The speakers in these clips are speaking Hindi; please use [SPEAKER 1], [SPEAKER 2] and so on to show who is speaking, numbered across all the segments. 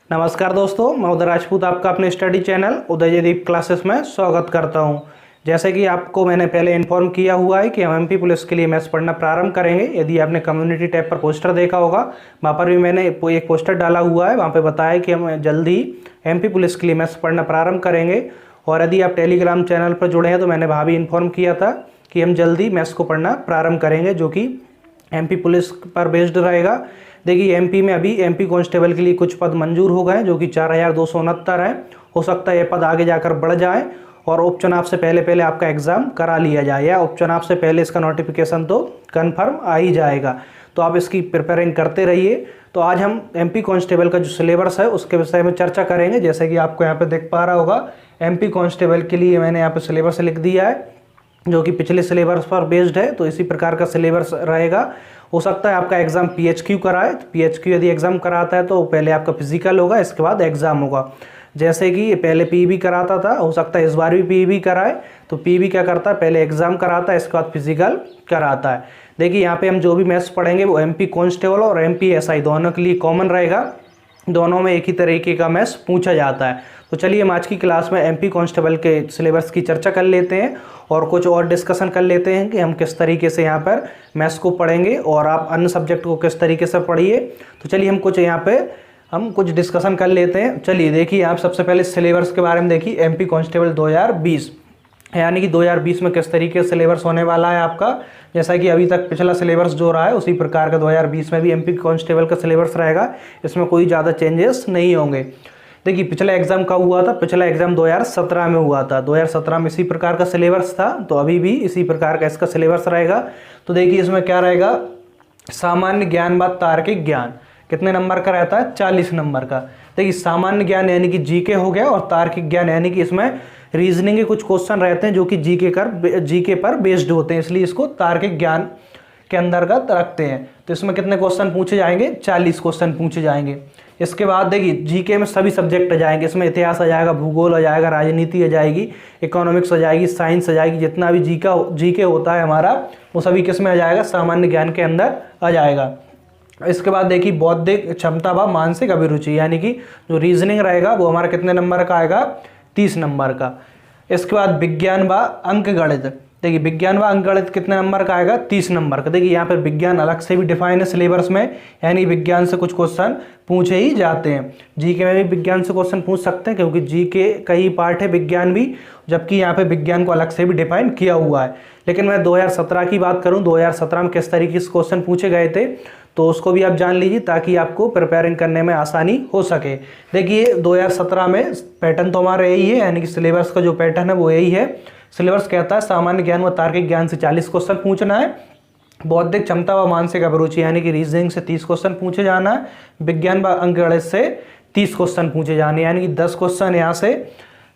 [SPEAKER 1] नमस्कार दोस्तों, मैं उदय राजपूत आपका अपने स्टडी चैनल उदयदीप क्लासेस में स्वागत करता हूं। जैसे कि आपको मैंने पहले इन्फॉर्म किया हुआ है कि हम एमपी पुलिस के लिए मैथ्स पढ़ना प्रारंभ करेंगे। यदि आपने कम्युनिटी टैब पर पोस्टर देखा होगा, वहाँ पर भी मैंने एक पोस्टर डाला हुआ है। वहाँ पर बताया कि हम जल्दी एमपी पुलिस के लिए मैथ्स पढ़ना प्रारंभ करेंगे। और यदि आप टेलीग्राम चैनल पर जुड़े हैं तो मैंने वहाँ भी इन्फॉर्म किया था कि हम जल्दी मैथ्स को पढ़ना प्रारंभ करेंगे, जो कि एमपी पुलिस पर बेस्ड रहेगा। देखिए, एमपी में अभी एमपी कांस्टेबल के लिए कुछ पद मंजूर हो गए, जो कि 4269 है। हो सकता है ये पद आगे जाकर बढ़ जाए और उपचुनाव से पहले पहले आपका एग्ज़ाम करा लिया जाए, या उपचुनाव से पहले इसका नोटिफिकेशन तो कन्फर्म आ ही जाएगा। तो आप इसकी प्रिपेयरिंग करते रहिए। तो आज हम एमपी कांस्टेबल का जो सिलेबस है उसके विषय में चर्चा करेंगे। जैसे कि आपको यहाँ पे देख पा रहा होगा, एमपी कांस्टेबल के लिए मैंने यहाँ पे सिलेबस लिख दिया है, जो कि पिछले सिलेबस पर बेस्ड है। तो इसी प्रकार का सिलेबस रहेगा। हो सकता है आपका एग्जाम पीएचक्यू कराए, तो पीएचक्यू यदि एग्जाम कराता है तो पहले आपका फिजिकल होगा, इसके बाद एग्जाम होगा। जैसे कि पहले पीईबी कराता था, हो सकता है इस बार भी पीईबी कराए। तो पीईबी क्या करता है, पहले एग्जाम कराता है, इसके बाद फिजिकल कराता है। देखिए, यहाँ पे हम जो भी मैथ्स पढ़ेंगे वो एमपी कांस्टेबल और एमपी एसआई दोनों के लिए कॉमन रहेगा। दोनों में एक ही तरीके का मैथ्स पूछा जाता है। तो चलिए हम आज की क्लास में एमपी कांस्टेबल के सिलेबस की चर्चा कर लेते हैं और कुछ और डिस्कशन कर लेते हैं कि हम किस तरीके से यहाँ पर मैथ्स को पढ़ेंगे और आप अन्य सब्जेक्ट को किस तरीके से पढ़िए। तो चलिए हम कुछ डिस्कशन कर लेते हैं। चलिए देखिए, आप सबसे पहले सिलेबस के बारे में देखिए। एमपी कांस्टेबल 2020 यानी कि 2020 में किस तरीके से सिलेबस होने वाला है आपका। जैसा कि अभी तक पिछला सिलेबस जो रहा है उसी प्रकार का 2020 में भी एमपी कांस्टेबल का सिलेबस रहेगा। इसमें कोई ज़्यादा चेंजेस नहीं होंगे। देखिए, पिछला एग्जाम कब हुआ था? पिछला एग्जाम 2017 में हुआ था। 2017 में इसी प्रकार का सिलेबस था, तो अभी भी इसी प्रकार का इसका सिलेबस रहेगा। तो देखिए, इसमें क्या रहेगा, सामान्य ज्ञान व तार्किक ज्ञान कितने नंबर का रहता है? 40 नंबर का। देखिए, सामान्य ज्ञान यानी कि जीके हो गया, और तार्किक ज्ञान यानी कि इसमें रीजनिंग के कुछ क्वेश्चन रहते हैं जो कि जीके पर बेस्ड होते हैं, इसलिए इसको तार्किक ज्ञान के अंतर्गत रखते हैं। तो इसमें कितने क्वेश्चन पूछे जाएंगे? 40 क्वेश्चन पूछे जाएंगे। इसके बाद देखिए, जीके में सभी सब्जेक्ट आ जाएंगे। इसमें इतिहास आ जाएगा, भूगोल आ जाएगा, राजनीति आ जाएगी, इकोनॉमिक्स आ जाएगी, साइंस आ जाएगी। जितना भी जीके होता है हमारा, वो सभी किस में आ जाएगा? सामान्य ज्ञान के अंदर आ जाएगा। इसके बाद देखिए, बौद्धिक क्षमता व मानसिक अभिरुचि यानी कि जो रीजनिंग रहेगा वो हमारा कितने नंबर का आएगा? 30 नंबर का। इसके बाद विज्ञान व अंक गणित। देखिए, विज्ञान व अंक गणित कितने नंबर का आएगा? 30 नंबर का। देखिए, यहाँ पर विज्ञान अलग से भी डिफाइन है सिलेबस में, यानी विज्ञान से कुछ क्वेश्चन पूछे ही जाते हैं। जीके में भी विज्ञान से क्वेश्चन पूछ सकते हैं, क्योंकि जीके का ही पार्ट है विज्ञान भी, जबकि यहाँ पे विज्ञान को अलग से भी डिफाइन किया हुआ है। लेकिन मैं 2017 की बात करूँ, 2017 में किस तरीके से क्वेश्चन पूछे गए थे तो उसको भी आप जान लीजिए, ताकि आपको प्रिपेयरिंग करने में आसानी हो सके। देखिए, 2017 में पैटर्न तो हमारा यही है, यानी कि सिलेबस का जो पैटर्न है वो यही है। सिलेबस कहता है सामान्य ज्ञान व तार्किक ज्ञान से 40 क्वेश्चन पूछना है, बौद्धिक क्षमता व मानसिक अभिरुचि यानी कि रीजनिंग से 30 क्वेश्चन पूछे जाना है, विज्ञान व अंक गणित से 30 क्वेश्चन पूछे जाने, यानी कि 10 क्वेश्चन यहाँ से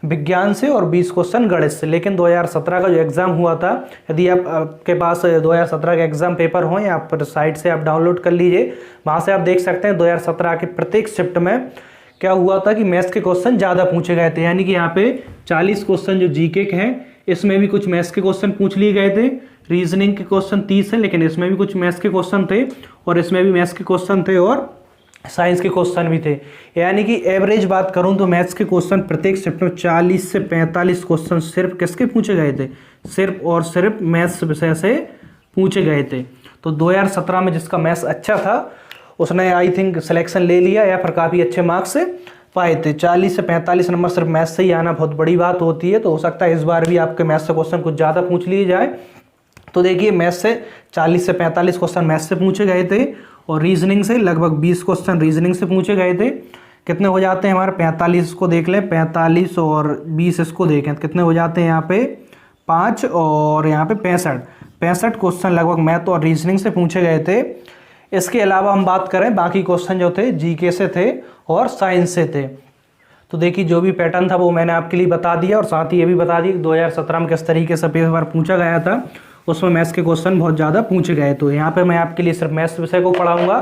[SPEAKER 1] विज्ञान से और 20 क्वेश्चन गणित से। लेकिन 2017 का जो एग्ज़ाम हुआ था, यदि आपके पास 2017 के एग्ज़ाम पेपर हों, या आप साइट से आप डाउनलोड कर लीजिए, वहाँ से आप देख सकते हैं 2017 के प्रत्येक शिफ्ट में क्या हुआ था कि मैथ्स के क्वेश्चन ज़्यादा पूछे गए थे। यानी कि यहाँ पे 40 क्वेश्चन जो जीके के हैं, इसमें भी कुछ मैथ्स के क्वेश्चन पूछ लिए गए थे। रीजनिंग के क्वेश्चन 30 हैं, लेकिन इसमें भी कुछ मैथ्स के क्वेश्चन थे, और इसमें भी मैथ्स के क्वेश्चन थे, और साइंस के क्वेश्चन भी थे। यानी कि एवरेज बात करूं तो मैथ्स के क्वेश्चन प्रत्येक शिफ्ट में 40 से 45 क्वेश्चन सिर्फ किसके पूछे गए थे? सिर्फ और सिर्फ मैथ्स विषय से पूछे गए थे। तो 2017 में जिसका मैथ्स अच्छा था उसने आई थिंक सिलेक्शन ले लिया, या फिर काफ़ी अच्छे मार्क्स पाए थे। 40 से 45 नंबर सिर्फ मैथ्स से ही आना बहुत बड़ी बात होती है। तो हो सकता है इस बार भी आपके मैथ्स से क्वेश्चन कुछ ज़्यादा पूछ लिए जाए। तो देखिए, मैथ्स से 40 से 45 क्वेश्चन मैथ्स से पूछे गए थे, और रीजनिंग से लगभग 20 क्वेश्चन रीजनिंग से पूछे गए थे। कितने हो जाते हैं हमारे? 45 को देख लें, 45 और 20 इसको देखें, कितने हो जाते हैं यहाँ पे? 5 और यहाँ पे 65 क्वेश्चन लगभग मैथ और रीजनिंग से पूछे गए थे। इसके अलावा हम बात करें, बाकी क्वेश्चन जो थे जीके से थे और साइंस से थे। तो देखिए, जो भी पैटर्न था वो मैंने आपके लिए बता दिया, और साथ ही ये भी बता दिया कि 2017 में किस तरीके से पेपर पूछा गया था। उसमें मैथ्स के क्वेश्चन बहुत ज़्यादा पूछे गए। तो यहाँ पे मैं आपके लिए सिर्फ मैथ्स विषय को पढ़ाऊंगा।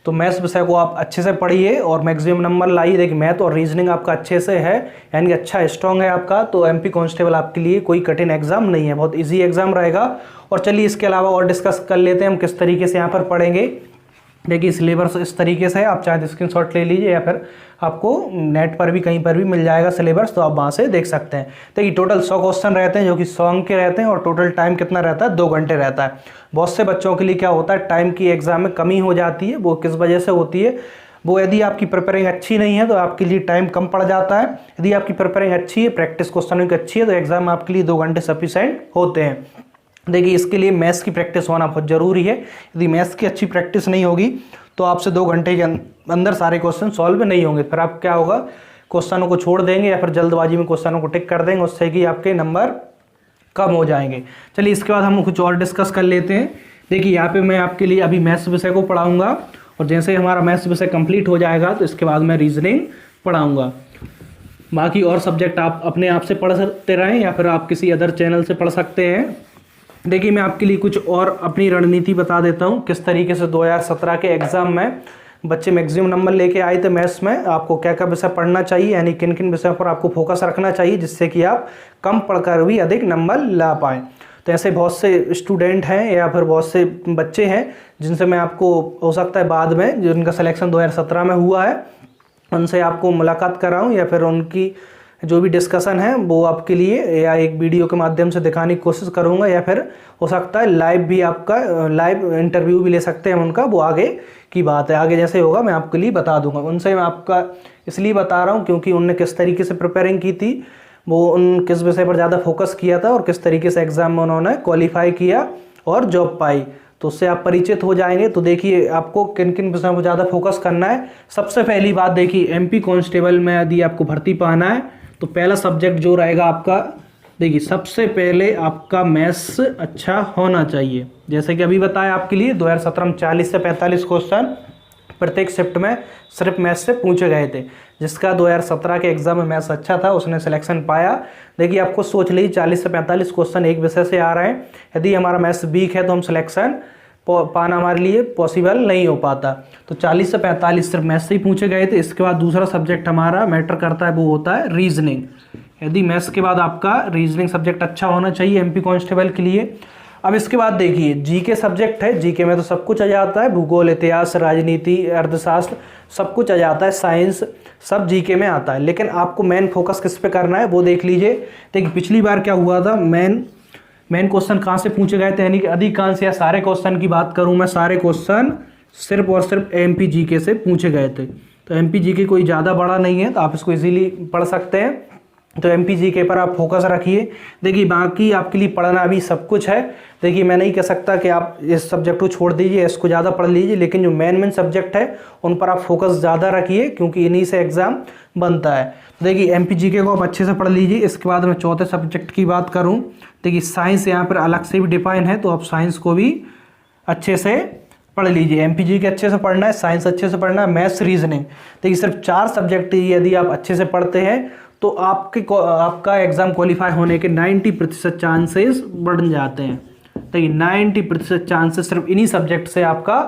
[SPEAKER 1] तो मैथ्स विषय को आप अच्छे से पढ़िए और मैक्सिमम नंबर लाइए। देखिए, मैथ और रीजनिंग आपका अच्छे से है, यानी अच्छा स्ट्रॉन्ग है आपका, तो एमपी कांस्टेबल आपके लिए कोई कठिन एग्जाम नहीं है, बहुत ईजी एग्जाम रहेगा। और चलिए, इसके अलावा और डिस्कस कर लेते हैं हम किस तरीके से यहाँ पर पढ़ेंगे। देखिए सिलेबस इस तरीके से है, आप चाहे स्क्रीनशॉट ले लीजिए या फिर आपको नेट पर भी कहीं पर भी मिल जाएगा सिलेबस, तो आप वहाँ से देख सकते हैं। देखिए टोटल 100 क्वेश्चन रहते हैं जो कि 100 अंक के रहते हैं और टोटल टाइम कितना रहता है, 2 घंटे रहता है। बहुत से बच्चों के लिए क्या होता है, टाइम की एग्जाम में कमी हो जाती है। वो किस वजह से होती है, वो यदि आपकी प्रिपेयरिंग अच्छी नहीं है तो आपके लिए टाइम कम पड़ जाता है। यदि आपकी प्रिपेयरिंग अच्छी है, प्रैक्टिस क्वेश्चनों की अच्छी है, तो एग्जाम आपके लिए 2 घंटे सफिशिएंट होते हैं। देखिए इसके लिए मैथ्स की प्रैक्टिस होना बहुत ज़रूरी है। यदि मैथ्स की अच्छी प्रैक्टिस नहीं होगी तो आपसे 2 घंटे के अंदर सारे क्वेश्चन सॉल्व नहीं होंगे। फिर आप क्या होगा, क्वेश्चनों को छोड़ देंगे या फिर जल्दबाजी में क्वेश्चनों को टिक कर देंगे, उससे कि आपके नंबर कम हो जाएंगे। चलिए इसके बाद हम कुछ और डिस्कस कर लेते हैं। देखिए यहाँ पे मैं आपके लिए अभी मैथ्स विषय को पढ़ाऊँगा और जैसे ही हमारा मैथ्स विषय कंप्लीट हो जाएगा तो इसके बाद मैं रीजनिंग पढ़ाऊँगा। बाकी और सब्जेक्ट आप अपने आप से पढ़ सकते रहें या फिर आप किसी अदर चैनल से पढ़ सकते हैं। देखिए मैं आपके लिए कुछ और अपनी रणनीति बता देता हूँ, किस तरीके से 2017 के एग्ज़ाम में बच्चे मैक्सिमम नंबर लेके आए थे मैथ्स में। आपको क्या क्या विषय पढ़ना चाहिए, यानी किन किन विषयों पर आपको फोकस रखना चाहिए, जिससे कि आप कम पढ़कर भी अधिक नंबर ला पाएँ। तो ऐसे बहुत से स्टूडेंट हैं या फिर बहुत से बच्चे हैं जिनसे मैं आपको हो सकता है बाद में, जिनका सिलेक्शन 2017 में हुआ है, उनसे आपको मुलाकात कराऊँ या फिर उनकी जो भी डिस्कशन है वो आपके लिए या एक वीडियो के माध्यम से दिखाने की कोशिश करूंगा, या फिर हो सकता है लाइव भी, आपका लाइव इंटरव्यू भी ले सकते हैं उनका। वो आगे की बात है, आगे जैसे होगा मैं आपके लिए बता दूंगा। उनसे मैं आपका इसलिए बता रहा हूं क्योंकि उनने किस तरीके से प्रिपेयरिंग की थी, वो उन किस विषय पर ज़्यादा फोकस किया था और किस तरीके से एग्ज़ाम में उन्होंने क्वालिफाई किया और जॉब पाई, तो उससे आप परिचित हो जाएंगे। तो देखिए आपको किन किन विषयों पर ज़्यादा फोकस करना है। सबसे पहली बात देखिए, एमपी कांस्टेबल में यदि आपको भर्ती पाना है तो पहला सब्जेक्ट जो रहेगा आपका, देखिए सबसे पहले आपका मैथ्स अच्छा होना चाहिए। जैसे कि अभी बताया आपके लिए 2017 में 40 से 45 क्वेश्चन प्रत्येक शिफ्ट में सिर्फ मैथ्स से पूछे गए थे। जिसका 2017 के एग्जाम में मैथ्स अच्छा था उसने सिलेक्शन पाया। देखिए आपको सोच लीजिए 40 से 45 क्वेश्चन एक विषय से आ रहे हैं, यदि हमारा मैथ्स वीक है तो हम सिलेक्शन पाना हमारे लिए पॉसिबल नहीं हो पाता। तो 40 से 45 सिर्फ मैथ्स से ही पूछे गए थे। इसके बाद दूसरा सब्जेक्ट हमारा मैटर करता है, वो होता है रीजनिंग। यदि मैथ्स के बाद आपका रीजनिंग सब्जेक्ट अच्छा होना चाहिए एमपी कांस्टेबल के लिए। अब इसके बाद देखिए जीके सब्जेक्ट है, जीके में तो सब कुछ आ जाता है, भूगोल, इतिहास, राजनीति, अर्थशास्त्र, सब कुछ आ जाता है, साइंस सब जीके में आता है। लेकिन आपको मेन फोकस किस पे करना है वो देख लीजिए। देखिए पिछली बार क्या हुआ था, मेन क्वेश्चन कहाँ से पूछे गए थे, यानी कि अधिकांश या सारे क्वेश्चन की बात करूँ मैं, सारे क्वेश्चन सिर्फ और सिर्फ एमपी जीके से पूछे गए थे। तो एमपी जीके कोई ज़्यादा बड़ा नहीं है, तो आप इसको इजीली पढ़ सकते हैं। तो एमपी जीके पर आप फोकस रखिए। देखिए बाकी आपके लिए पढ़ना अभी सब कुछ है। देखिए मैं नहीं कह सकता कि आप इस सब्जेक्ट को छोड़ दीजिए, इसको ज़्यादा पढ़ लीजिए, लेकिन जो मेन सब्जेक्ट है उन पर आप फोकस ज़्यादा रखिए क्योंकि इन्हीं से एग्ज़ाम बनता है। तो देखिए एमपी जीके को आप अच्छे से पढ़ लीजिए। इसके बाद मैं चौथे सब्जेक्ट की बात करूँ, देखिए साइंस यहाँ पर अलग से भी डिफाइन है, तो आप साइंस को भी अच्छे से पढ़ लीजिए। एमपी जीके अच्छे से पढ़ना है, साइंस अच्छे से पढ़ना है, मैथ्स, रीजनिंग। देखिए सिर्फ 4 सब्जेक्ट यदि आप अच्छे से पढ़ते हैं तो आपका एग्ज़ाम क्वालिफाई होने के 90% चांसेस बढ़ जाते हैं। देखिए 90% चांसेस सिर्फ इन्हीं सब्जेक्ट से आपका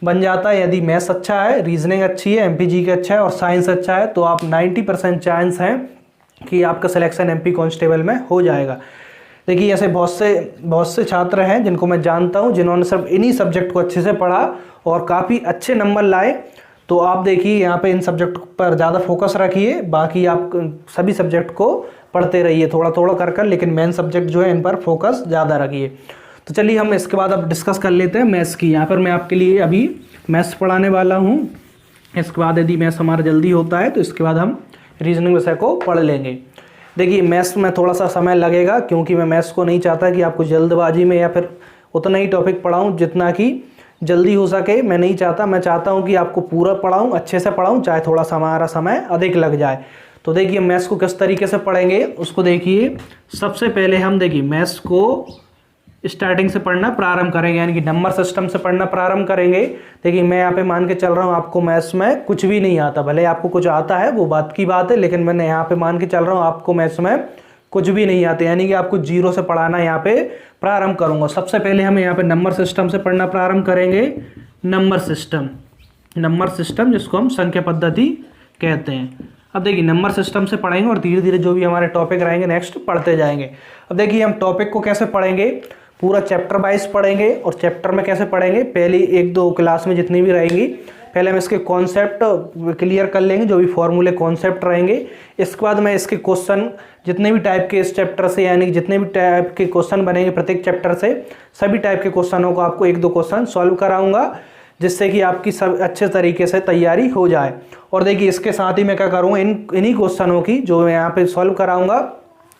[SPEAKER 1] बन जाता है। यदि मैथ्स अच्छा है, रीजनिंग अच्छी है, एमपी जीके अच्छा है और साइंस अच्छा है, तो आप 90% चांस हैं कि आपका सिलेक्शन एमपी कांस्टेबल में हो जाएगा। देखिए ऐसे बहुत से छात्र हैं जिनको मैं जानता हूं जिन्होंने सिर्फ इन्हीं सब्जेक्ट को अच्छे से पढ़ा और काफ़ी अच्छे नंबर लाए। तो आप देखिए यहाँ पे इन सब्जेक्ट पर ज़्यादा फोकस रखिए, बाकी आप सभी सब्जेक्ट को पढ़ते रहिए थोड़ा थोड़ा कर, लेकिन मेन सब्जेक्ट जो है इन पर फोकस ज़्यादा रखिए। तो चलिए हम इसके बाद अब डिस्कस कर लेते हैं मैथ्स की। यहाँ पर मैं आपके लिए अभी मैथ्स पढ़ाने वाला हूँ। इसके बाद यदि मैथ्स हमारा जल्दी होता है तो इसके बाद हम रीजनिंग विषय को पढ़ लेंगे। देखिए मैथ्स में थोड़ा सा समय लगेगा क्योंकि मैं मैथ्स को नहीं चाहता कि आपको जल्दबाजी में या फिर उतना ही टॉपिक पढ़ाऊँ जितना कि जल्दी हो सके। मैं नहीं चाहता, मैं चाहता हूँ कि आपको पूरा पढ़ाऊँ, अच्छे से पढ़ाऊँ, चाहे थोड़ा सा हमारा समय अधिक लग जाए। तो देखिए मैथ्स को किस तरीके से पढ़ेंगे उसको देखिए। सबसे पहले हम देखिए मैथ्स को स्टार्टिंग से पढ़ना प्रारंभ करेंगे, यानी कि नंबर सिस्टम से पढ़ना प्रारंभ करेंगे। देखिए मैं यहाँ पे मान के चल रहा हूँ आपको मैथ्स में कुछ भी नहीं आता, भले आपको कुछ आता है वो बात की बात है, लेकिन मैंने यहाँ पे मान के चल रहा हूँ आपको मैथ्स में कुछ भी नहीं आते, यानी कि आपको जीरो से पढ़ाना यहाँ पे प्रारंभ करूँगा। सबसे पहले हम यहाँ पे नंबर सिस्टम से पढ़ना प्रारंभ करेंगे। नंबर सिस्टम जिसको हम संख्या पद्धति कहते हैं। अब देखिए नंबर सिस्टम से पढ़ेंगे और धीरे धीरे जो भी हमारे टॉपिक रहेंगे नेक्स्ट पढ़ते जाएंगे। अब देखिए हम टॉपिक को कैसे पढ़ेंगे, पूरा चैप्टर वाइज पढ़ेंगे। और चैप्टर में कैसे पढ़ेंगे, पहली 1-2 क्लास में जितनी भी रहेंगी, पहले हम इसके कॉन्सेप्ट क्लियर कर लेंगे, जो भी फॉर्मूले कॉन्सेप्ट रहेंगे। इसके बाद मैं इसके क्वेश्चन जितने भी टाइप के इस चैप्टर से, यानी कि जितने भी टाइप के क्वेश्चन बनेंगे प्रत्येक चैप्टर से, सभी टाइप के क्वेश्चनों को आपको 1-2 क्वेश्चन सॉल्व कराऊंगा, जिससे कि आपकी सब अच्छे तरीके से तैयारी हो जाए। और देखिए इसके साथ ही मैं क्या करूँगा, इन्हीं क्वेश्चनों की जो मैं यहाँ पे सॉल्व कराऊंगा,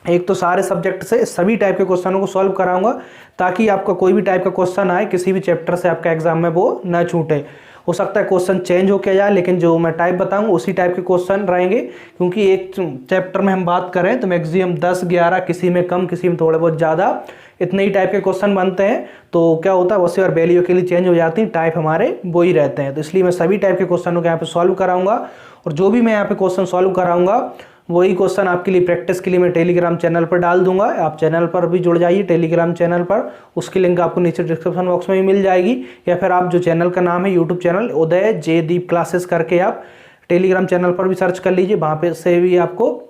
[SPEAKER 1] एक तो सारे सब्जेक्ट से सभी टाइप के क्वेश्चनों को सॉल्व कराऊंगा, ताकि आपका कोई भी टाइप का क्वेश्चन आए किसी भी चैप्टर से आपका एग्जाम में वो न छूटे। हो सकता है क्वेश्चन चेंज होकर जाए, लेकिन जो मैं टाइप बताऊंगा उसी टाइप के क्वेश्चन रहेंगे, क्योंकि एक चैप्टर में हम बात करें तो मैक्सिमम 10-11, किसी में कम किसी में थोड़े बहुत ज़्यादा, इतने ही टाइप के क्वेश्चन बनते हैं। तो क्या होता है, बहुत सी बार वैल्यू के लिए चेंज हो जाती है, टाइप हमारे वो ही रहते हैं। तो इसलिए मैं सभी टाइप के क्वेश्चनों को यहाँ पे सॉल्व कराऊंगा। और जो भी मैं यहाँ पे क्वेश्चन सॉल्व कराऊंगा वही क्वेश्चन आपके लिए प्रैक्टिस के लिए मैं टेलीग्राम चैनल पर डाल दूंगा। आप चैनल पर भी जुड़ जाइए, टेलीग्राम चैनल पर, उसकी लिंक आपको नीचे डिस्क्रिप्शन बॉक्स में भी मिल जाएगी, या फिर आप जो चैनल का नाम है यूट्यूब चैनल उदय जयदीप क्लासेस करके आप टेलीग्राम चैनल पर भी सर्च कर लीजिए, वहाँ पे से भी आपको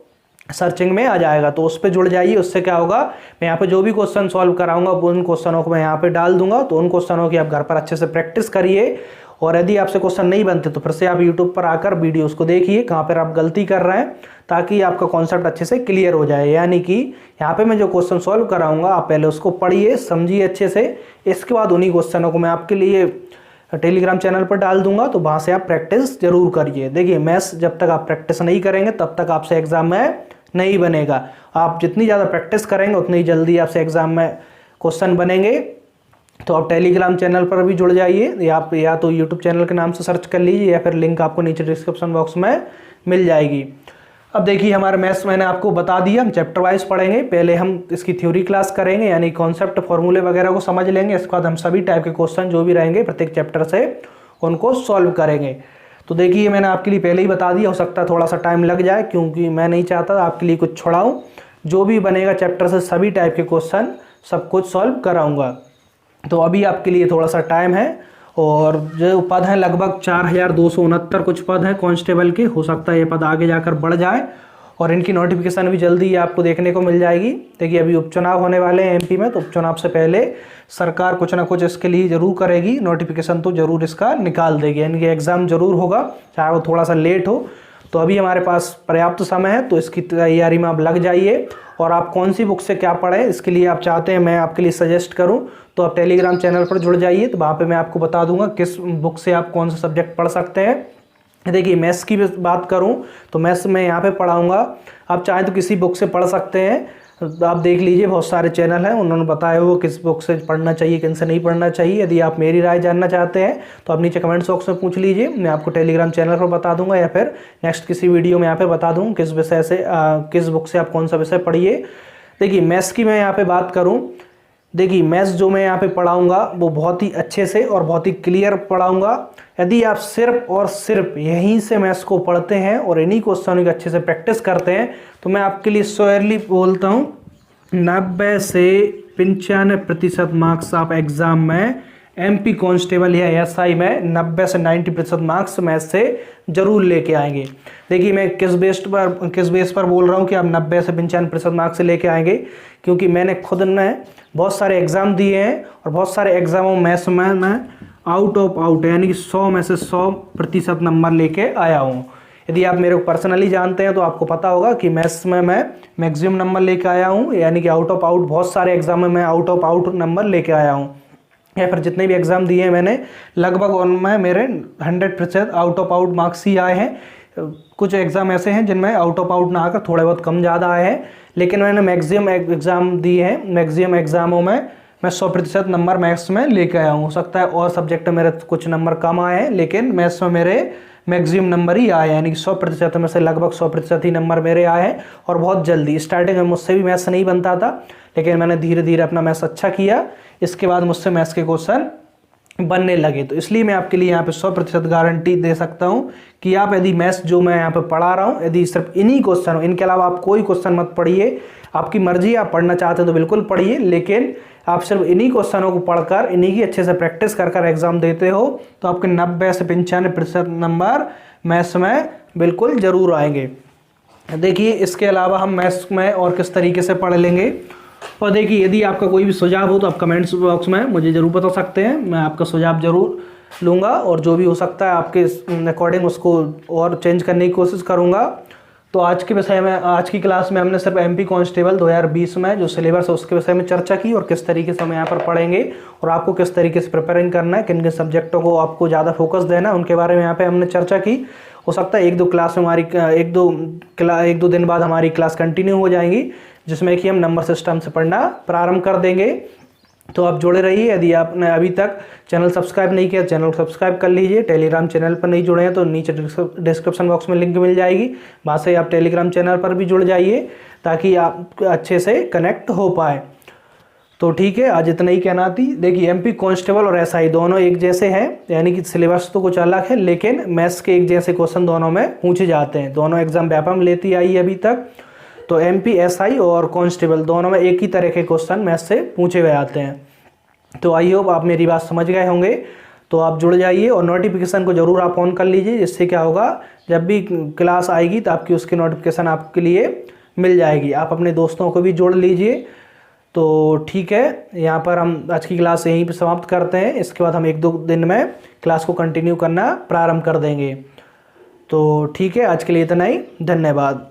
[SPEAKER 1] सर्चिंग में आ जाएगा। तो उस पर जुड़ जाइए। उससे क्या होगा, मैं यहाँ पे जो भी क्वेश्चन सॉल्व कराऊंगा उन क्वेश्चनों को मैं यहाँ पे डाल दूंगा। तो उन क्वेश्चनों की आप घर पर अच्छे से प्रैक्टिस करिए। और यदि आपसे क्वेश्चन नहीं बनते तो फिर से आप यूट्यूब पर आकर वीडियोस को देखिए कहाँ पर आप गलती कर रहे हैं, ताकि आपका कॉन्सेप्ट अच्छे से क्लियर हो जाए। यानी कि यहाँ पे मैं जो क्वेश्चन सॉल्व कराऊंगा आप पहले उसको पढ़िए, समझिए अच्छे से। इसके बाद उन्हीं क्वेश्चनों को मैं आपके लिए टेलीग्राम चैनल पर डाल दूंगा, तो वहाँ से आप प्रैक्टिस जरूर करिए। देखिए मैथ्स जब तक आप प्रैक्टिस नहीं करेंगे तब तक आपसे एग्जाम में नहीं बनेगा। आप जितनी ज़्यादा प्रैक्टिस करेंगे उतनी ही जल्दी आपसे एग्जाम में क्वेश्चन बनेंगे। तो आप टेलीग्राम चैनल पर भी जुड़ जाइए, या तो यूट्यूब चैनल के नाम से सर्च कर लीजिए, या फिर लिंक आपको नीचे डिस्क्रिप्शन बॉक्स में मिल जाएगी। अब देखिए हमारे मैथ्स मैंने आपको बता दिया, हम चैप्टर वाइज पढ़ेंगे। पहले हम इसकी थ्योरी क्लास करेंगे, यानी कॉन्सेप्ट फॉर्मूले वगैरह को समझ लेंगे। इसके बाद हम सभी टाइप के क्वेश्चन जो भी रहेंगे प्रत्येक चैप्टर से उनको सॉल्व करेंगे। तो देखिए मैंने आपके लिए पहले ही बता दिया, हो सकता है थोड़ा सा टाइम लग जाए, क्योंकि मैं नहीं चाहता आपके लिए कुछ छोड़ाऊँ। जो भी बनेगा चैप्टर से सभी टाइप के क्वेश्चन सब कुछ सॉल्व कराऊँगा। तो अभी आपके लिए थोड़ा सा टाइम है। और जो पद हैं लगभग 4269 कुछ पद हैं कांस्टेबल के। हो सकता है ये पद आगे जाकर बढ़ जाए, और इनकी नोटिफिकेशन भी जल्दी ही आपको देखने को मिल जाएगी। देखिए अभी उपचुनाव होने वाले हैं एमपी में, तो उपचुनाव से पहले सरकार कुछ ना कुछ इसके लिए जरूर करेगी, नोटिफिकेशन तो जरूर इसका निकाल देगी, यानी कि एग्ज़ाम जरूर होगा, चाहे वो थोड़ा सा लेट हो। तो अभी हमारे पास पर्याप्त समय है, तो इसकी तैयारी में आप लग जाइए। और आप कौन सी बुक से क्या पढ़ें, इसके लिए आप चाहते हैं मैं आपके लिए सजेस्ट करूं, तो आप टेलीग्राम चैनल पर जुड़ जाइए। तो वहाँ पे मैं आपको बता दूंगा किस बुक से आप कौन सा सब्जेक्ट पढ़ सकते हैं। देखिए मैथ्स की बात करूं तो मैथ्स में यहाँ पे पढ़ाऊँगा, आप चाहें तो किसी बुक से पढ़ सकते हैं। आप देख लीजिए बहुत सारे चैनल हैं, उन्होंने बताया हुआ किस बुक से पढ़ना चाहिए किन से नहीं पढ़ना चाहिए। यदि आप मेरी राय जानना चाहते हैं तो आप नीचे कमेंट बॉक्स में पूछ लीजिए, मैं आपको टेलीग्राम चैनल पर बता दूंगा, या फिर नेक्स्ट किसी वीडियो में यहाँ पे बता दूँ किस विषय से किस बुक से आप कौन सा विषय पढ़िए। देखिए मैथ्स की मैं यहाँ पे बात करूँ, देखिए मैथ्स जो मैं यहाँ पे पढ़ाऊँगा वो बहुत ही अच्छे से और बहुत ही क्लियर पढ़ाऊँगा। यदि आप सिर्फ और सिर्फ यहीं से मैथ्स को पढ़ते हैं और इन्हीं क्वेश्चनों की अच्छे से प्रैक्टिस करते हैं, तो मैं आपके लिए श्योरली बोलता हूँ 90 से 95% मार्क्स आप एग्ज़ाम में एमपी कांस्टेबल या एसआई में 90 से 90% मार्क्स मैथ्स से जरूर लेके आएंगे। देखिए मैं किस बेस पर बोल रहा हूँ कि आप 90 से 95% मार्क्स से लेके आएंगे, क्योंकि मैंने खुद ने बहुत सारे एग्ज़ाम दिए हैं और बहुत सारे एग्ज़ामों मैथ्स में मैं आउट ऑफ आउट यानी कि 100 में से 100% नंबर लेके आया हूँ। यदि आप मेरे को पर्सनली जानते हैं तो आपको पता होगा कि मैथ्स में मैं मैक्सिमम नंबर लेके आया हूँ, यानी कि आउट ऑफ आउट बहुत सारे एग्जाम में मैं आउट ऑफ आउट नंबर लेके आया हूँ। या फिर जितने भी एग्ज़ाम दिए हैं मैंने लगभग उनमें मेरे 100% आउट ऑफ आउट मार्क्स ही आए हैं। कुछ एग्ज़ाम ऐसे हैं जिनमें आउट ऑफ आउट ना आकर थोड़े बहुत कम ज़्यादा आए हैं, लेकिन मैंने मैक्सिमम एग्ज़ाम दिए हैं। मैक्सिमम एग्ज़ामों में मैं 100% नंबर मैथ्स में लेके आया हूँ। हो सकता है और सब्जेक्ट में मेरे कुछ नंबर कम आए हैं, लेकिन मैथ्स में मेरे मैक्सिमम नंबर ही आए, यानी कि 100% में से लगभग 100% ही नंबर मेरे आए हैं। और बहुत जल्दी, स्टार्टिंग में मुझसे भी मैथ्स नहीं बनता था, लेकिन मैंने धीरे धीरे अपना मैथ्स अच्छा किया, इसके बाद मुझसे मैथ्स के क्वेश्चन बनने लगे। तो इसलिए मैं आपके लिए यहाँ पे 100% गारंटी दे सकता हूँ कि आप यदि मैथ्स जो मैं यहाँ पे पढ़ा रहा हूँ, यदि सिर्फ इन्हीं क्वेश्चन हो, इनके अलावा आप कोई क्वेश्चन मत पढ़िए, आपकी मर्जी, आप पढ़ना चाहते हो तो बिल्कुल पढ़िए, लेकिन आप सिर्फ इन्हीं क्वेश्चनों को पढ़कर इन्हीं की अच्छे से प्रैक्टिस कर कर एग्जाम देते हो तो आपके 90 से 95% नंबर मैथ्स में बिल्कुल ज़रूर आएंगे। देखिए इसके अलावा हम मैथ्स में और किस तरीके से पढ़ लेंगे, और देखिए, यदि आपका कोई भी सुझाव हो तो आप कमेंट्स बॉक्स में मुझे ज़रूर बता सकते हैं, मैं आपका सुझाव ज़रूर लूँगा और जो भी हो सकता है आपके अकॉर्डिंग उसको और चेंज करने की कोशिश करूँगा। तो आज के विषय में, आज की क्लास में हमने सिर्फ एमपी कांस्टेबल 2020 में जो सिलेबस है उसके विषय में चर्चा की और किस तरीके से हम यहाँ पर पढ़ेंगे और आपको किस तरीके से प्रिपेयरिंग करना है, किन किन सब्जेक्टों को आपको ज़्यादा फोकस देना है, उनके बारे में यहाँ पे हमने चर्चा की। हो सकता है एक दो दिन बाद हमारी क्लास कंटिन्यू हो जाएंगी, जिसमें कि हम नंबर सिस्टम से पढ़ना प्रारंभ कर देंगे। तो आप जुड़े रहिए। यदि आपने अभी तक चैनल सब्सक्राइब नहीं किया, चैनल को सब्सक्राइब कर लीजिए। टेलीग्राम चैनल पर नहीं जुड़े हैं तो नीचे डिस्क्रिप्शन बॉक्स में लिंक मिल जाएगी, वहाँ से आप टेलीग्राम चैनल पर भी जुड़ जाइए ताकि आप अच्छे से कनेक्ट हो पाए। तो ठीक है, आज इतना ही कहना थी। देखिए, एमपी कांस्टेबल और एसआई दोनों एक जैसे हैं, यानी कि सिलेबस तो कुछ अलग है, लेकिन मैथ्स के एक जैसे क्वेश्चन दोनों में पूछे जाते हैं। दोनों एग्जाम व्यापम लेती आई अभी तक। तो एमपी, एसआई और कांस्टेबल दोनों में एक ही तरह के क्वेश्चन मैथ्स से पूछे हुए आते हैं। तो आई होप आप मेरी बात समझ गए होंगे। तो आप जुड़ जाइए और नोटिफिकेशन को ज़रूर आप ऑन कर लीजिए, जिससे क्या होगा, जब भी क्लास आएगी तो आपकी उसकी नोटिफिकेशन आपके लिए मिल जाएगी। आप अपने दोस्तों को भी जोड़ लीजिए। तो ठीक है, यहाँ पर हम आज की क्लास यहीं पर समाप्त करते हैं। इसके बाद हम 1-2 दिन में क्लास को कंटिन्यू करना प्रारंभ कर देंगे। तो ठीक है, आज के लिए इतना ही। धन्यवाद।